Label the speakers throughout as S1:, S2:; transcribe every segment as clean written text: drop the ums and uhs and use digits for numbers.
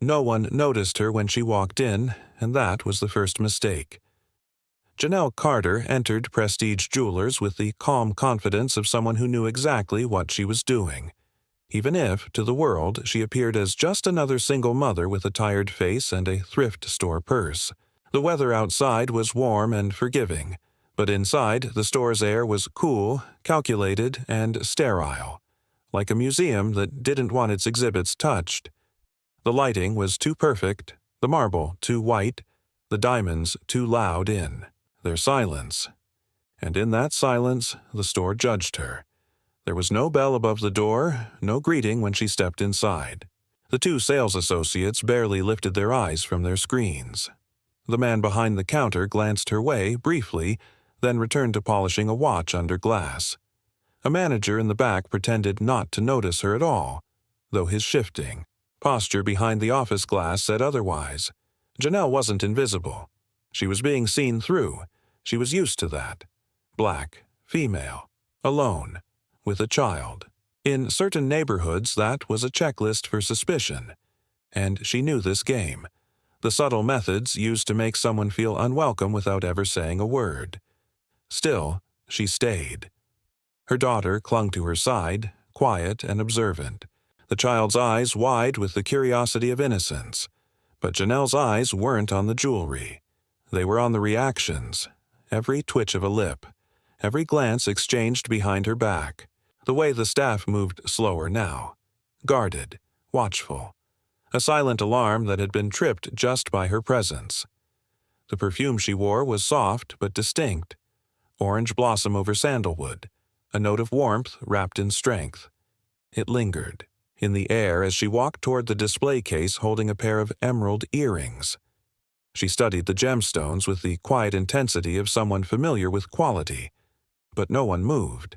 S1: No one noticed her when she walked in, and that was the first mistake. Janelle Carter entered Prestige Jewelers with the calm confidence of someone who knew exactly what she was doing. Even if, to the world, she appeared as just another single mother with a tired face and a thrift store purse. The weather outside was warm and forgiving, but inside the store's air was cool, calculated, and sterile, like a museum that didn't want its exhibits touched. The lighting was too perfect, the marble too white, the diamonds too loud in their silence. And in that silence, the store judged her. There was no bell above the door, no greeting when she stepped inside. The two sales associates barely lifted their eyes from their screens. The man behind the counter glanced her way briefly, then returned to polishing a watch under glass. A manager in the back pretended not to notice her at all, though his shifting posture behind the office glass said otherwise. Janelle wasn't invisible. She was being seen through. She was used to that. Black, female, alone, with a child. In certain neighborhoods, that was a checklist for suspicion. And she knew this game. The subtle methods used to make someone feel unwelcome without ever saying a word. Still, she stayed. Her daughter clung to her side, quiet and observant, the child's eyes wide with the curiosity of innocence. But Janelle's eyes weren't on the jewelry. They were on the reactions, every twitch of a lip, every glance exchanged behind her back, the way the staff moved slower now, guarded, watchful, a silent alarm that had been tripped just by her presence. The perfume she wore was soft but distinct, orange blossom over sandalwood, a note of warmth wrapped in strength. It lingered in the air as she walked toward the display case holding a pair of emerald earrings. She studied the gemstones with the quiet intensity of someone familiar with quality. But no one moved.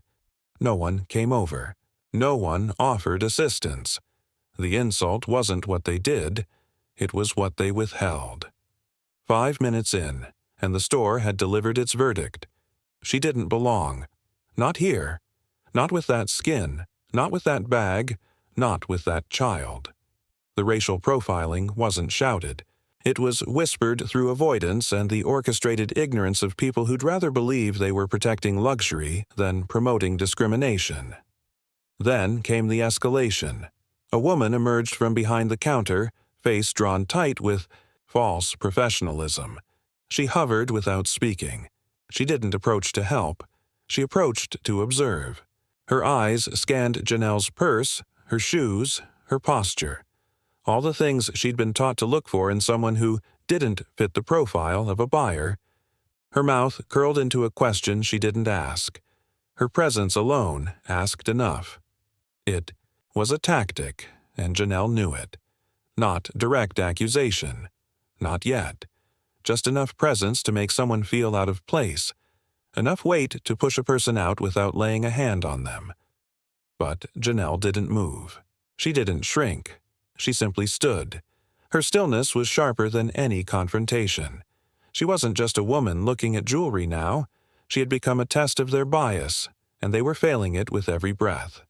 S1: No one came over. No one offered assistance. The insult wasn't what they did, it was what they withheld. 5 minutes in, and the store had delivered its verdict. She didn't belong. Not here. Not with that skin. Not with that bag. Not with that child. The racial profiling wasn't shouted. It was whispered through avoidance and the orchestrated ignorance of people who'd rather believe they were protecting luxury than promoting discrimination. Then came the escalation. A woman emerged from behind the counter, face drawn tight with false professionalism. She hovered without speaking. She didn't approach to help. She approached to observe. Her eyes scanned Janelle's purse, her shoes, her posture. All the things she'd been taught to look for in someone who didn't fit the profile of a buyer. Her mouth curled into a question she didn't ask. Her presence alone asked enough. It was a tactic, and Janelle knew it. Not direct accusation. Not yet. Just enough presence to make someone feel out of place. Enough weight to push a person out without laying a hand on them. But Janelle didn't move. She didn't shrink. She simply stood. Her stillness was sharper than any confrontation. She wasn't just a woman looking at jewelry now. She had become a test of their bias, and they were failing it with every breath.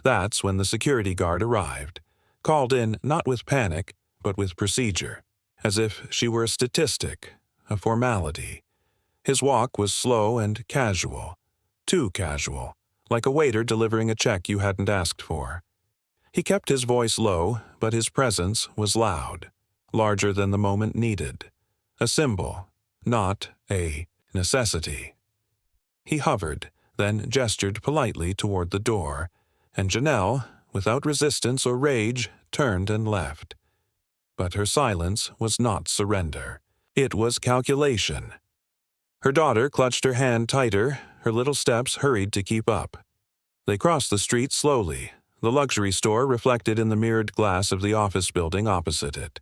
S1: That's when the security guard arrived, called in not with panic, but with procedure, as if she were a statistic, a formality. His walk was slow and casual, too casual, like a waiter delivering a check you hadn't asked for. He kept his voice low, but his presence was loud, larger than the moment needed. A symbol, not a necessity. He hovered, then gestured politely toward the door, and Janelle, without resistance or rage, turned and left. But her silence was not surrender. It was calculation. Her daughter clutched her hand tighter, her little steps hurried to keep up. They crossed the street slowly, the luxury store reflected in the mirrored glass of the office building opposite it.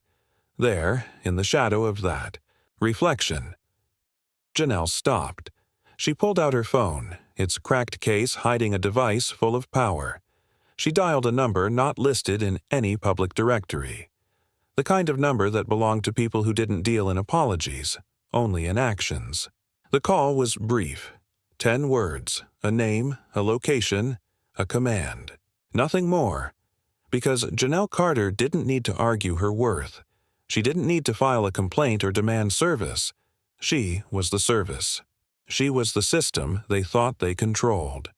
S1: There, in the shadow of that reflection, Janelle stopped. She pulled out her phone, its cracked case hiding a device full of power. She dialed a number not listed in any public directory. The kind of number that belonged to people who didn't deal in apologies, only in actions. The call was brief. 10 words, a name, a location, a command. Nothing more. Because Janelle Carter didn't need to argue her worth. She didn't need to file a complaint or demand service. She was the service. She was the system they thought they controlled.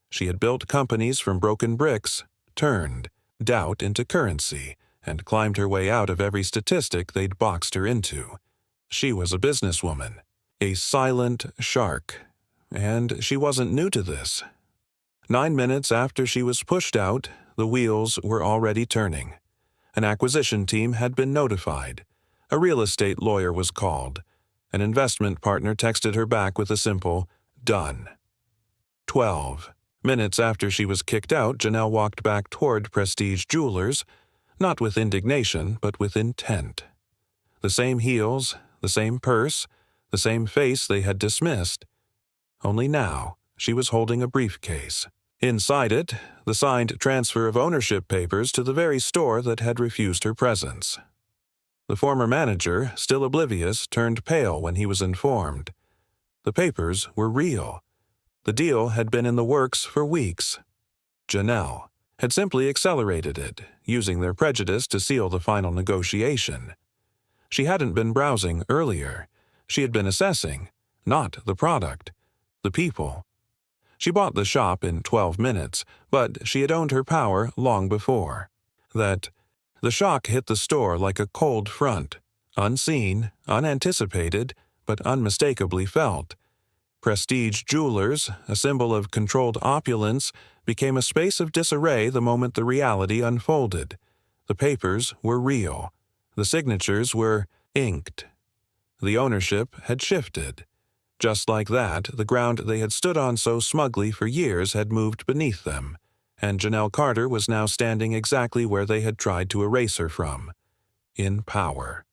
S1: She had built companies from broken bricks, turned doubt into currency, and climbed her way out of every statistic they'd boxed her into. She was a businesswoman, a silent shark, and she wasn't new to this. 9 minutes after she was pushed out, the wheels were already turning. An acquisition team had been notified. A real estate lawyer was called. An investment partner texted her back with a simple, "Done." 12 minutes after she was kicked out, Janelle walked back toward Prestige Jewelers, not with indignation, but with intent. The same heels, the same purse, the same face they had dismissed. Only now, she was holding a briefcase. Inside it, the signed transfer of ownership papers to the very store that had refused her presence. The former manager, still oblivious, turned pale when he was informed. The papers were real. The deal had been in the works for weeks. Janelle had simply accelerated it, using their prejudice to seal the final negotiation. She hadn't been browsing earlier. She had been assessing, not the product, the people. She bought the shop in 12 minutes, but she had owned her power long before. The shock hit the store like a cold front, unseen, unanticipated, but unmistakably felt. Prestige Jewelers, a symbol of controlled opulence, became a space of disarray the moment the reality unfolded. The papers were real. The signatures were inked. The ownership had shifted. Just like that, the ground they had stood on so smugly for years had moved beneath them, and Janelle Carter was now standing exactly where they had tried to erase her from, in power.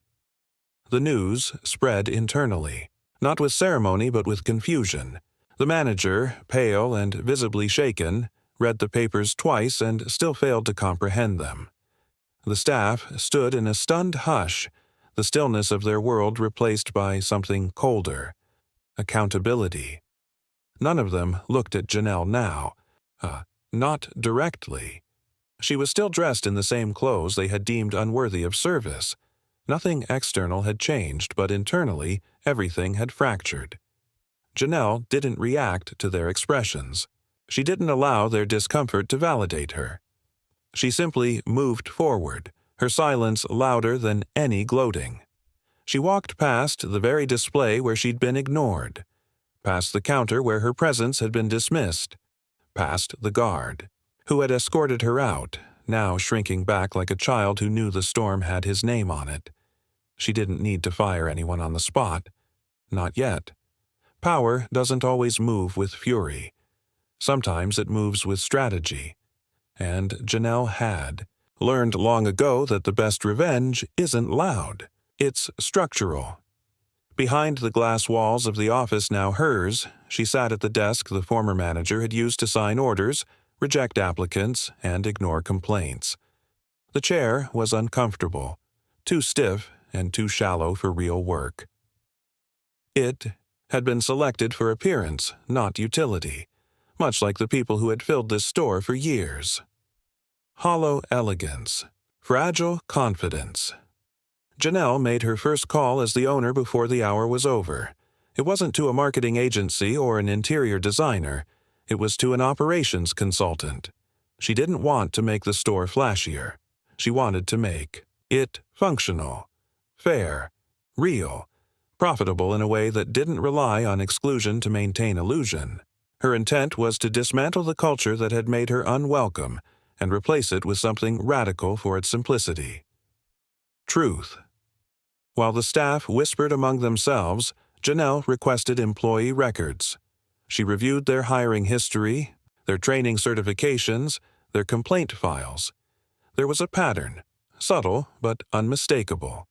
S1: The news spread internally, not with ceremony but with confusion. The manager, pale and visibly shaken, read the papers twice and still failed to comprehend them. The staff stood in a stunned hush, the stillness of their world replaced by something colder. Accountability. None of them looked at Janelle now. Not directly. She was still dressed in the same clothes they had deemed unworthy of service. Nothing external had changed, but internally, everything had fractured. Janelle didn't react to their expressions. She didn't allow their discomfort to validate her. She simply moved forward, her silence louder than any gloating. She walked past the very display where she'd been ignored, past the counter where her presence had been dismissed, past the guard, who had escorted her out, now shrinking back like a child who knew the storm had his name on it. She didn't need to fire anyone on the spot. Not yet. Power doesn't always move with fury. Sometimes it moves with strategy. And Janelle had learned long ago that the best revenge isn't loud. It's structural. Behind the glass walls of the office now hers, she sat at the desk the former manager had used to sign orders, reject applicants, and ignore complaints. The chair was uncomfortable, too stiff and too shallow for real work. It had been selected for appearance, not utility, much like the people who had filled this store for years. Hollow elegance, fragile confidence. Janelle made her first call as the owner before the hour was over. It wasn't to a marketing agency or an interior designer. It was to an operations consultant. She didn't want to make the store flashier. She wanted to make it functional, fair, real, profitable in a way that didn't rely on exclusion to maintain illusion. Her intent was to dismantle the culture that had made her unwelcome and replace it with something radical for its simplicity. Truth. While the staff whispered among themselves, Janelle requested employee records. She reviewed their hiring history, their training certifications, their complaint files. There was a pattern, subtle but unmistakable.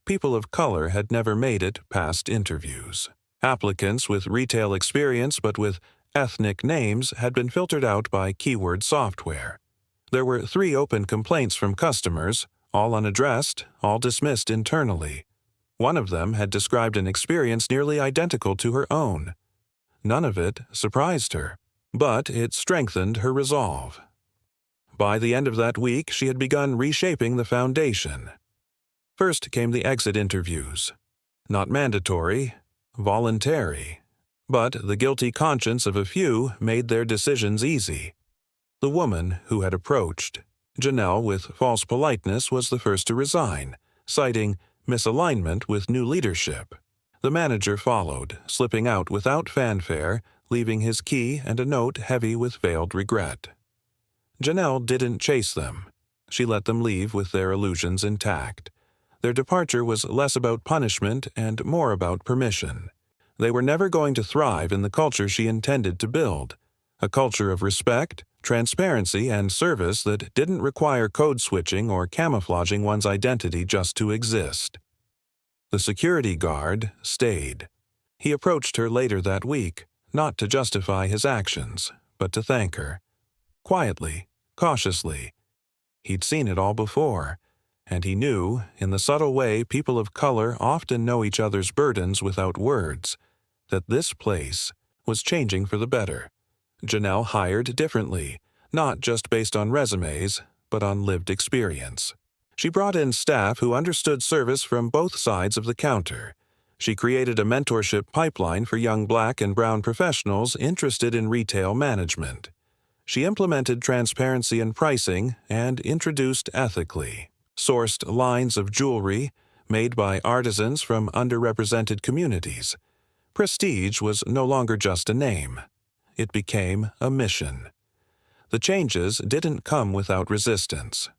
S1: People of color had never made it past interviews. Applicants with retail experience but with ethnic names had been filtered out by keyword software. There were 3 open complaints from customers, all unaddressed, all dismissed internally. One of them had described an experience nearly identical to her own. None of it surprised her, but it strengthened her resolve. By the end of that week, she had begun reshaping the foundation. First came the exit interviews. Not mandatory, voluntary. But the guilty conscience of a few made their decisions easy. The woman who had approached Janelle with false politeness was the first to resign, citing misalignment with new leadership. The manager followed, slipping out without fanfare, leaving his key and a note heavy with veiled regret. Janelle didn't chase them. She let them leave with their illusions intact. Their departure was less about punishment and more about permission. They were never going to thrive in the culture she intended to build, a culture of respect, transparency, and service that didn't require code switching or camouflaging one's identity just to exist. The security guard stayed. He approached her later that week, not to justify his actions, but to thank her. Quietly, cautiously. He'd seen it all before, and he knew, in the subtle way people of color often know each other's burdens without words, that this place was changing for the better. Janelle hired differently, not just based on resumes, but on lived experience. She brought in staff who understood service from both sides of the counter. She created a mentorship pipeline for young Black and brown professionals interested in retail management. She implemented transparency in pricing and introduced ethically sourced lines of jewelry made by artisans from underrepresented communities. Prestige was no longer just a name. It became a mission. The changes didn't come without resistance.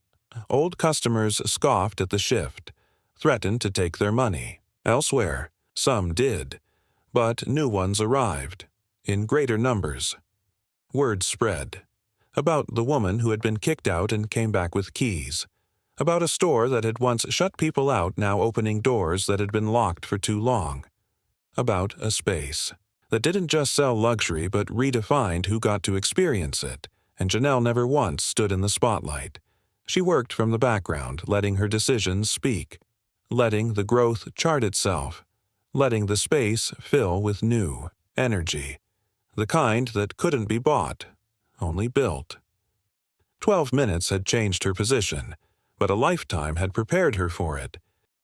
S1: Old customers scoffed at the shift, threatened to take their money. Elsewhere, some did, but new ones arrived, in greater numbers. Word spread. About the woman who had been kicked out and came back with keys. About a store that had once shut people out now opening doors that had been locked for too long. About a space that didn't just sell luxury but redefined who got to experience it, and Janelle never once stood in the spotlight. She worked from the background, letting her decisions speak, letting the growth chart itself, letting the space fill with new energy, the kind that couldn't be bought, only built. 12 minutes had changed her position, but a lifetime had prepared her for it.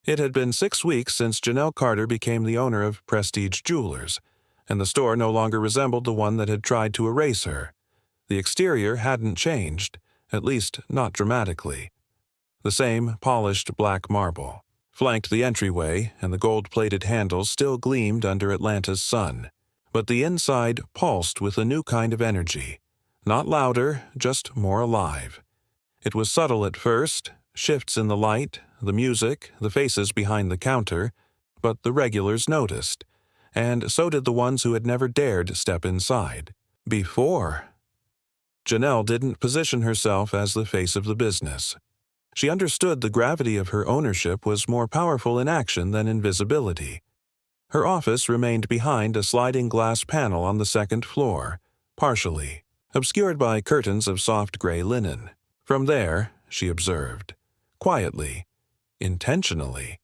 S1: It had been 6 weeks since Janelle Carter became the owner of Prestige Jewelers, and the store no longer resembled the one that had tried to erase her. The exterior hadn't changed, at least not dramatically. The same polished black marble flanked the entryway, and the gold-plated handles still gleamed under Atlanta's sun. But the inside pulsed with a new kind of energy. Not louder, just more alive. It was subtle at first, shifts in the light, the music, the faces behind the counter, but the regulars noticed, and so did the ones who had never dared step inside. Before. Janelle didn't position herself as the face of the business. She understood the gravity of her ownership was more powerful in action than in visibility. Her office remained behind a sliding glass panel on the second floor, partially, obscured by curtains of soft gray linen. From there, she observed, quietly, intentionally.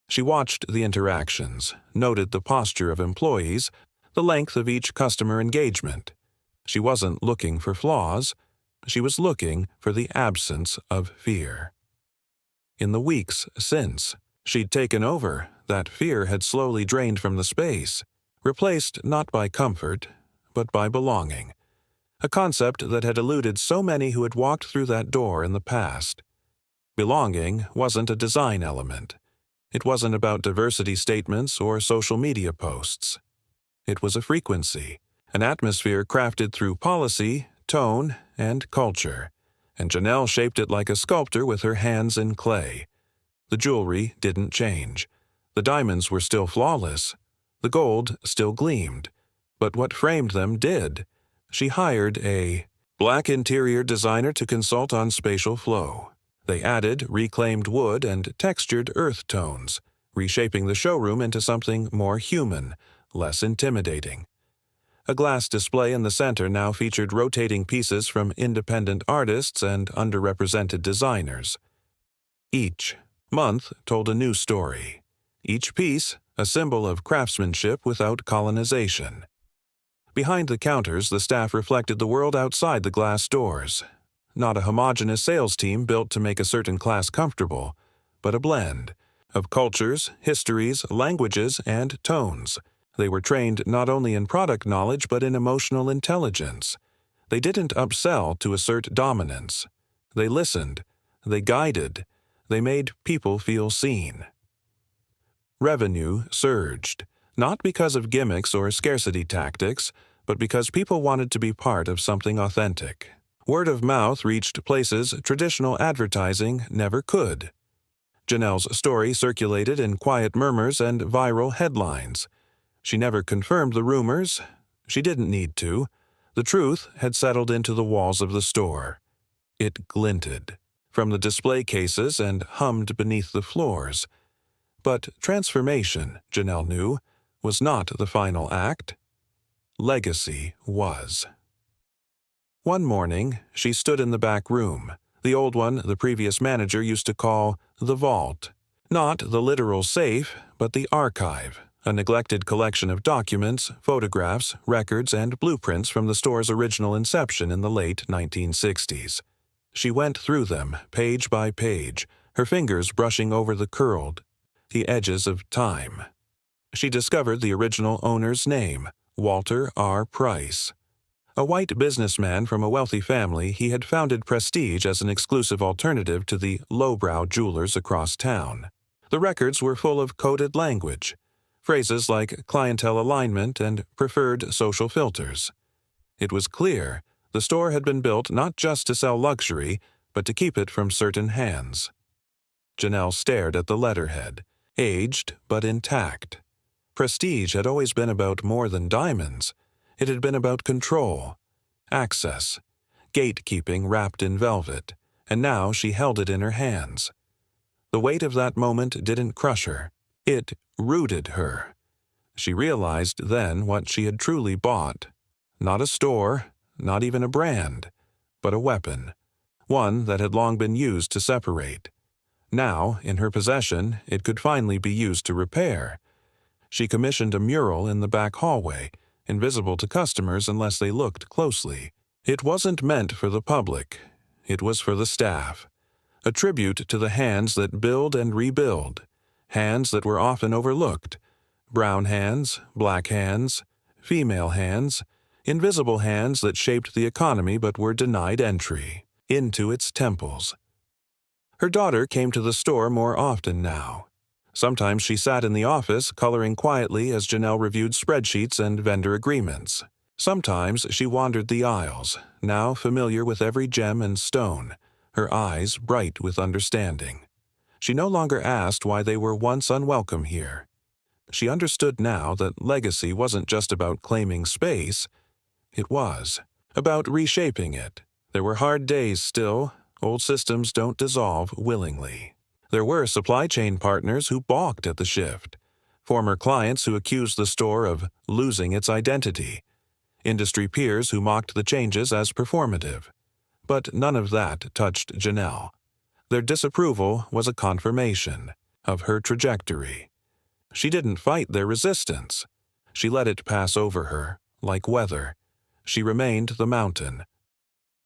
S1: She watched the interactions, noted the posture of employees, the length of each customer engagement. She wasn't looking for flaws. She was looking for the absence of fear. In the weeks since she'd taken over, that fear had slowly drained from the space, replaced not by comfort, but by belonging. A concept that had eluded so many who had walked through that door in the past. Belonging wasn't a design element. It wasn't about diversity statements or social media posts. It was a frequency, an atmosphere crafted through policy, tone, and culture, and Janelle shaped it like a sculptor with her hands in clay. The jewelry didn't change. The diamonds were still flawless. The gold still gleamed. But what framed them did. She hired a Black interior designer to consult on spatial flow. They added reclaimed wood and textured earth tones, reshaping the showroom into something more human, less intimidating. A glass display in the center now featured rotating pieces from independent artists and underrepresented designers. Each month told a new story. Each piece a symbol of craftsmanship without colonization. Behind the counters, the staff reflected the world outside the glass doors. not a homogeneous sales team built to make a certain class comfortable, but a blend of cultures, histories, languages, and tones. They were trained not only in product knowledge but in emotional intelligence. They didn't upsell to assert dominance. They listened. They guided. They made people feel seen. Revenue surged, not because of gimmicks or scarcity tactics, but because people wanted to be part of something authentic. Word of mouth reached places traditional advertising never could. Janelle's story circulated in quiet murmurs and viral headlines. She never confirmed the rumors. She didn't need to. The truth had settled into the walls of the store. It glinted from the display cases and hummed beneath the floors. But transformation, Janelle knew, was not the final act. Legacy was. One morning, she stood in the back room, the old one the previous manager used to call the vault. Not the literal safe, but the archive, a neglected collection of documents, photographs, records, and blueprints from the store's original inception in the late 1960s. She went through them, page by page, her fingers brushing over the edges of time. She discovered the original owner's name, Walter R. Price. A white businessman from a wealthy family, he had founded Prestige as an exclusive alternative to the lowbrow jewelers across town. The records were full of coded language, phrases like clientele alignment and preferred social filters. It was clear the store had been built not just to sell luxury, but to keep it from certain hands. Janelle stared at the letterhead, aged but intact. Prestige had always been about more than diamonds. It had been about control, access, gatekeeping wrapped in velvet, and now she held it in her hands. The weight of that moment didn't crush her. It rooted her. She realized then what she had truly bought. Not a store, not even a brand, but a weapon, one that had long been used to separate. Now, in her possession, it could finally be used to repair. She commissioned a mural in the back hallway, invisible to customers unless they looked closely. It wasn't meant for the public. It was for the staff. A tribute to the hands that build and rebuild, hands that were often overlooked. Brown hands, black hands, female hands, invisible hands that shaped the economy but were denied entry into its temples. Her daughter came to the store more often now. Sometimes she sat in the office, coloring quietly as Janelle reviewed spreadsheets and vendor agreements. Sometimes she wandered the aisles, now familiar with every gem and stone, her eyes bright with understanding. She no longer asked why they were once unwelcome here. She understood now that legacy wasn't just about claiming space. It was about reshaping it. There were hard days still. Old systems don't dissolve willingly. There were supply chain partners who balked at the shift, former clients who accused the store of losing its identity, industry peers who mocked the changes as performative. But none of that touched Janelle. Their disapproval was a confirmation of her trajectory. She didn't fight their resistance. She let it pass over her, like weather. She remained the mountain.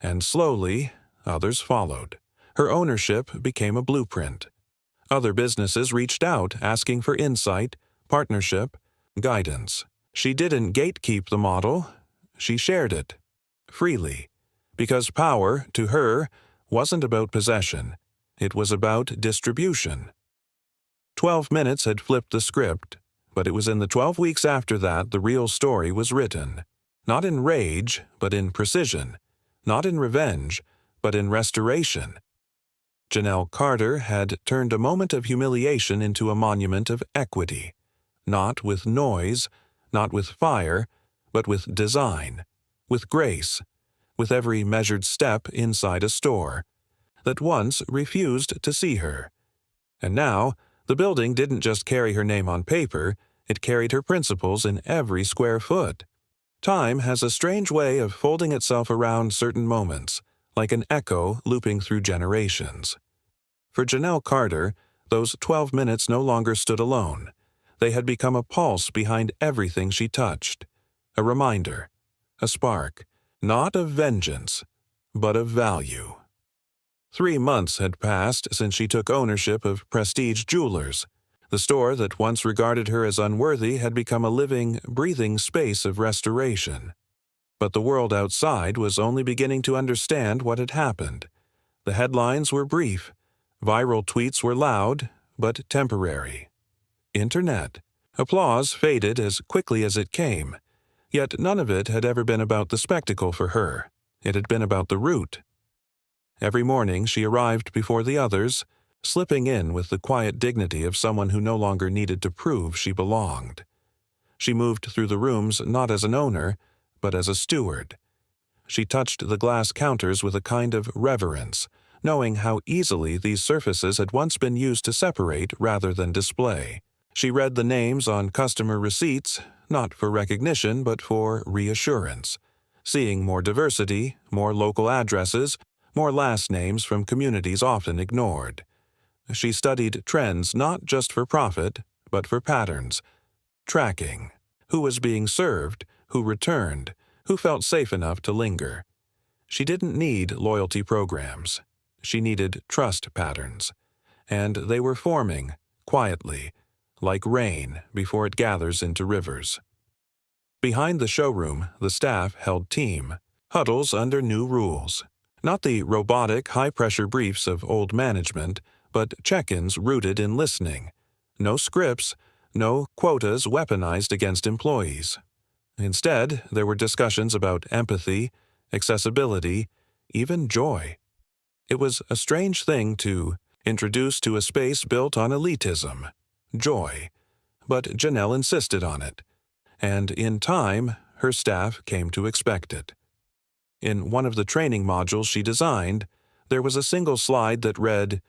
S1: And slowly, others followed. Her ownership became a blueprint. Other businesses reached out, asking for insight, partnership, guidance. She didn't gatekeep the model. She shared it, freely, because power, to her, wasn't about possession. It was about distribution. 12 minutes had flipped the script, but it was in the 12 weeks after that the real story was written. Not in rage, but in precision. Not in revenge, but in restoration. Janelle Carter had turned a moment of humiliation into a monument of equity, not with noise, not with fire, but with design, with grace, with every measured step inside a store that once refused to see her. And now, the building didn't just carry her name on paper, it carried her principles in every square foot. Time has a strange way of folding itself around certain moments, like an echo looping through generations. For Janelle Carter, those 12 minutes no longer stood alone. They had become a pulse behind everything she touched, a reminder, a spark, not of vengeance, but of value. 3 months had passed since she took ownership of Prestige Jewelers. The store that once regarded her as unworthy had become a living, breathing space of restoration. But the world outside was only beginning to understand what had happened. The headlines were brief. Viral tweets were loud, but temporary. Internet. Applause faded as quickly as it came. Yet none of it had ever been about the spectacle for her. It had been about the root. Every morning she arrived before the others, slipping in with the quiet dignity of someone who no longer needed to prove she belonged. She moved through the rooms not as an owner, but as a steward. She touched the glass counters with a kind of reverence, knowing how easily these surfaces had once been used to separate rather than display. She read the names on customer receipts, not for recognition but for reassurance, seeing more diversity, more local addresses, more last names from communities often ignored. She studied trends not just for profit, but for patterns. Tracking. Who was being served, who returned, who felt safe enough to linger. She didn't need loyalty programs. She needed trust patterns. And they were forming, quietly, like rain before it gathers into rivers. Behind the showroom, the staff held team, huddles under new rules. Not the robotic, high-pressure briefs of old management, but check-ins rooted in listening. No scripts, no quotas weaponized against employees. Instead, there were discussions about empathy, accessibility, even joy. It was a strange thing to introduce to a space built on elitism, joy. But Janelle insisted on it, and in time, her staff came to expect it. In one of the training modules she designed, there was a single slide that read,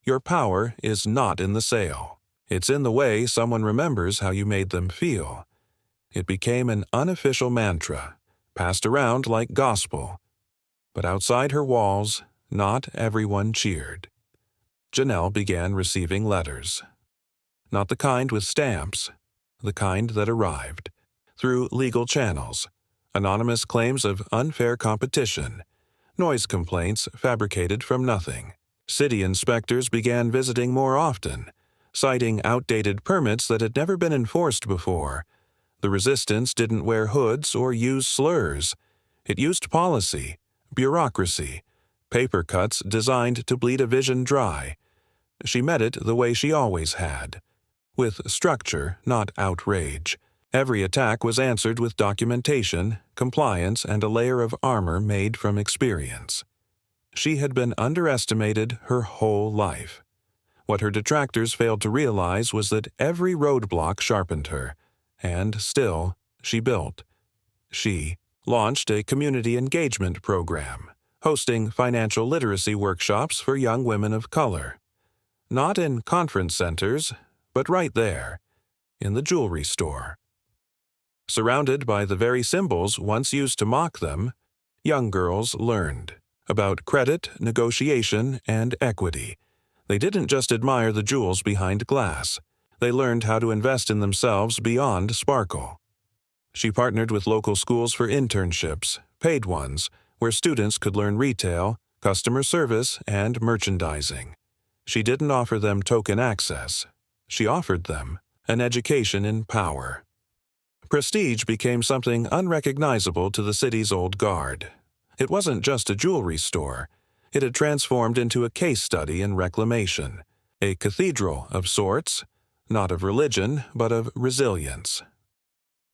S1: "Your power is not in the sale. It's in the way someone remembers how you made them feel." It became an unofficial mantra, passed around like gospel. But outside her walls, not everyone cheered. Janelle began receiving letters. Not the kind with stamps, the kind that arrived, through legal channels. Anonymous claims of unfair competition, noise complaints fabricated from nothing. City inspectors began visiting more often, citing outdated permits that had never been enforced before. The resistance didn't wear hoods or use slurs. It used policy, bureaucracy, paper cuts designed to bleed a vision dry. She met it the way she always had, with structure, not outrage. Every attack was answered with documentation, compliance, and a layer of armor made from experience. She had been underestimated her whole life. What her detractors failed to realize was that every roadblock sharpened her, and still, she built. She launched a community engagement program, hosting financial literacy workshops for young women of color. Not in conference centers, but right there, in the jewelry store. Surrounded by the very symbols once used to mock them, young girls learned about credit, negotiation, and equity. They didn't just admire the jewels behind glass. They learned how to invest in themselves beyond sparkle. She partnered with local schools for internships, paid ones, where students could learn retail, customer service, and merchandising. She didn't offer them token access. She offered them an education in power. Prestige became something unrecognizable to the city's old guard. It wasn't just a jewelry store. It had transformed into a case study in reclamation, a cathedral of sorts, not of religion, but of resilience.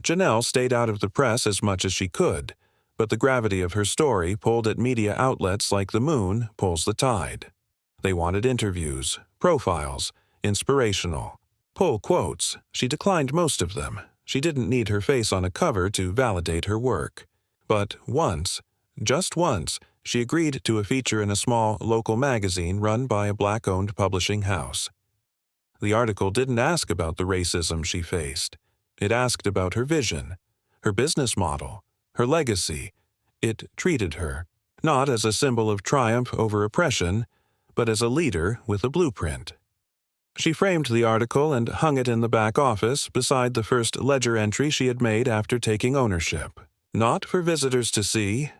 S1: Janelle stayed out of the press as much as she could, but the gravity of her story pulled at media outlets like the moon pulls the tide. They wanted interviews, profiles, inspirational. Pull quotes. She declined most of them. She didn't need her face on a cover to validate her work. But once, just once, she agreed to a feature in a small local magazine run by a Black-owned publishing house. The article didn't ask about the racism she faced. It asked about her vision, her business model, her legacy. It treated her, not as a symbol of triumph over oppression, but as a leader with a blueprint. She framed the article and hung it in the back office beside the first ledger entry she had made after taking ownership. Not for visitors to see,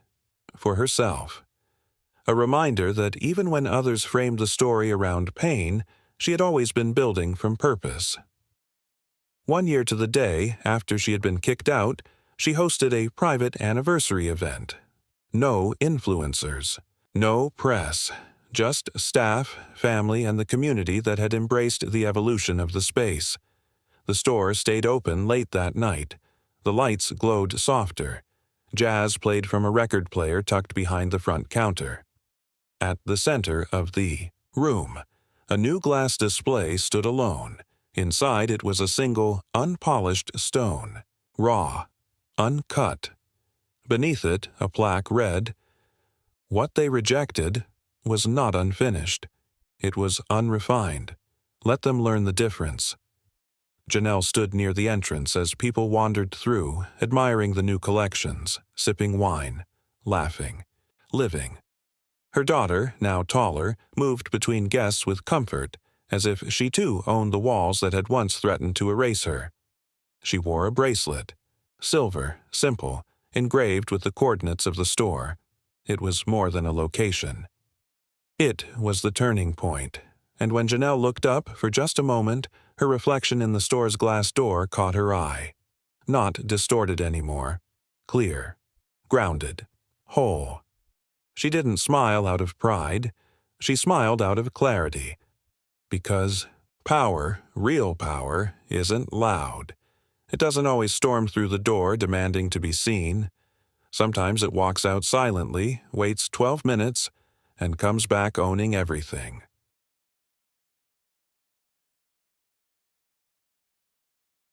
S1: for herself. A reminder that even when others framed the story around pain, she had always been building from purpose. 1 year to the day after she had been kicked out, she hosted a private anniversary event. No influencers, no press, just staff, family, and the community that had embraced the evolution of the space. The store stayed open late that night. The lights glowed softer. Jazz played from a record player tucked behind the front counter. At the center of the room, a new glass display stood alone. Inside it was a single, unpolished stone, raw, uncut. Beneath it, a plaque read, "What they rejected was not unfinished. It was unrefined. Let them learn the difference." Janelle stood near the entrance as people wandered through, admiring the new collections, sipping wine, laughing, living. Her daughter, now taller, moved between guests with comfort, as if she too owned the walls that had once threatened to erase her. She wore a bracelet, silver, simple, engraved with the coordinates of the store. It was more than a location. It was the turning point, and when Janelle looked up for just a moment, her reflection in the store's glass door caught her eye. Not distorted anymore. Clear. Grounded. Whole. She didn't smile out of pride. She smiled out of clarity. Because power, real power, isn't loud. It doesn't always storm through the door demanding to be seen. Sometimes it walks out silently, waits 12 minutes, and comes back owning everything.